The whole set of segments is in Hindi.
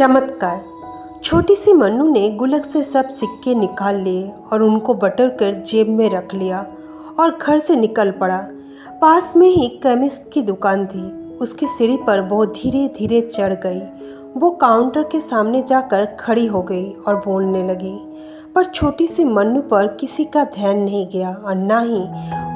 चमत्कार। छोटी सी मन्नू ने गुल्लक से सब सिक्के निकाल लिए और उनको बटोर कर जेब में रख लिया और घर से निकल पड़ा। पास में ही केमिस्ट की दुकान थी। उसकी सीढ़ी पर वो धीरे धीरे चढ़ गई। वो काउंटर के सामने जाकर खड़ी हो गई और बोलने लगी, पर छोटी सी मन्नू पर किसी का ध्यान नहीं गया और ना ही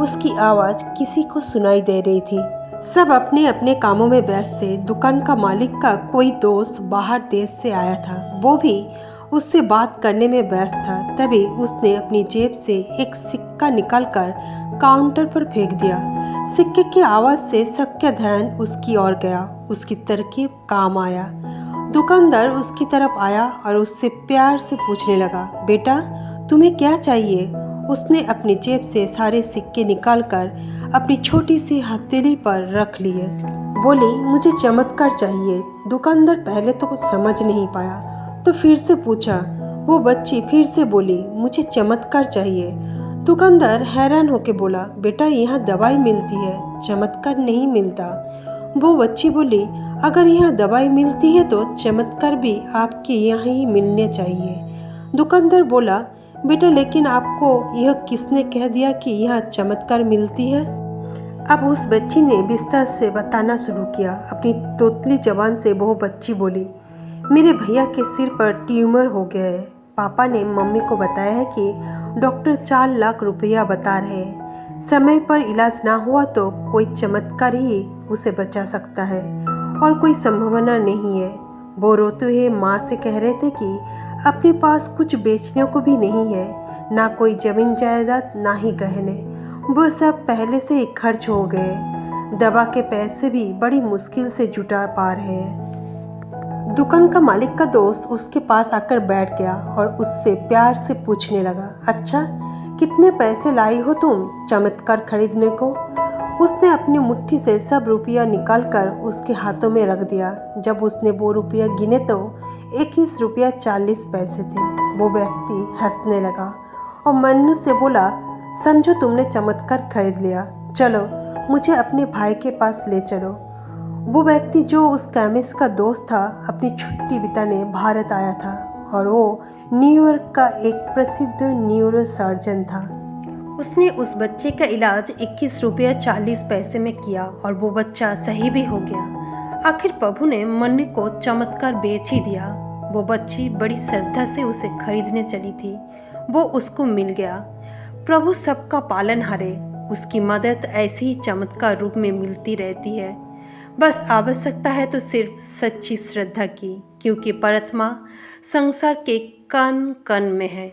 उसकी आवाज़ किसी को सुनाई दे रही थी। सब अपने अपने कामों में व्यस्त थे। दुकान का मालिक का कोई दोस्त बाहर देश से आया था, वो भी उससे बात करने में व्यस्त था। तभी उसने अपनी जेब से एक सिक्का निकालकर काउंटर पर फेंक दिया। सिक्के की आवाज़ से सबका ध्यान उसकी ओर गया। उसकी तरकीब काम आया। दुकानदार उसकी तरफ आया और उससे प्यार से पूछने लगा, बेटा तुम्हें क्या चाहिए? उसने अपनी जेब से सारे सिक्के निकालकर अपनी छोटी सी हथेली पर रख लिए। बोली, मुझे चमत्कार चाहिए। दुकानदार पहले तो कुछ समझ नहीं पाया, तो फिर से पूछा। वो बच्ची फिर से बोली, मुझे चमत्कार चाहिए। दुकानदार हैरान होकर बोला, बेटा यहाँ दवाई मिलती है, चमत्कार नहीं मिलता। वो बच्ची बोली, अगर यहाँ दवाई मिलती है तो चमत्कार भी आपके यहाँ ही मिलने चाहिए। दुकानदार बोला, बेटा लेकिन आपको यह किसने कह दिया कि यहाँ चमत्कार मिलती है? अब उस बच्ची ने विस्तार से बताना शुरू किया। अपनी तोतली जबान से वो बच्ची बोली, मेरे भैया के सिर पर ट्यूमर हो गया है। पापा ने मम्मी को बताया है कि डॉक्टर 4 लाख रुपया बता रहे हैं। समय पर इलाज ना हुआ तो कोई चमत्कार ही उसे बचा सकता है और कोई संभावना नहीं है। वो रोते हुए माँ से कह रहे थे कि अपने पास कुछ बेचने को भी नहीं है, ना कोई जमीन जायदाद ना ही गहने। वो सब पहले से ही खर्च हो गए। दवा के पैसे भी बड़ी मुश्किल से जुटा पा रहे हैं। दुकान का मालिक का दोस्त उसके पास आकर बैठ गया और उससे प्यार से पूछने लगा, अच्छा कितने पैसे लाई हो तुम चमत्कार खरीदने को? उसने अपनी मुट्ठी से सब रुपया निकालकर उसके हाथों में रख दिया। जब उसने वो रुपया गिने तो 21 रुपया 40 पैसे थे। वो व्यक्ति हंसने लगा और मन्नू से बोला, समझो तुमने चमत्कार खरीद लिया, चलो मुझे अपने भाई के पास ले चलो। वो व्यक्ति जो उस केमिस्ट का दोस्त था, अपनी छुट्टी बिताने भारत आया था और वो न्यूयॉर्क का एक प्रसिद्ध न्यूरो सर्जन था। उसने उस बच्चे का इलाज 21 रुपया 40 पैसे में किया और वो बच्चा सही भी हो गया। आखिर प्रभु ने मन्नू को चमत्कार बेच ही दिया। वो बच्ची बड़ी श्रद्धा से उसे खरीदने चली थी। वो उसको मिल गया। प्रभु सबका पालनहारे। उसकी मदद ऐसे ही चमत्कार रूप में मिलती रहती है। बस आवश्यकता है तो सिर्फ सच्ची श्रद्धा की, क्योंकि परमात्मा संसार के कण कण में है।